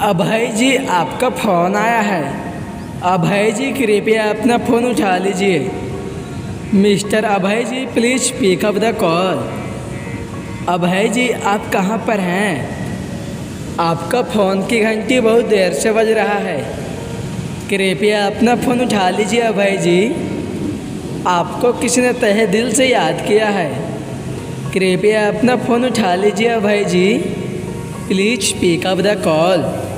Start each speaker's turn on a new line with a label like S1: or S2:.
S1: अभय जी, आपका फ़ोन आया है। अभय जी, कृपया अपना फ़ोन उठा लीजिए। Mister Abhay ji, please pick up the call. Abhay ji, आप कहाँ पर हैं? आपका फ़ोन की घंटी बहुत देर से बज रहा है। कृपया अपना फ़ोन उठा लीजिए अभय जी। आपको किसी ने तहे दिल से याद किया है। कृपया अपना फ़ोन उठा लीजिए Abhay ji. Please pick up the call.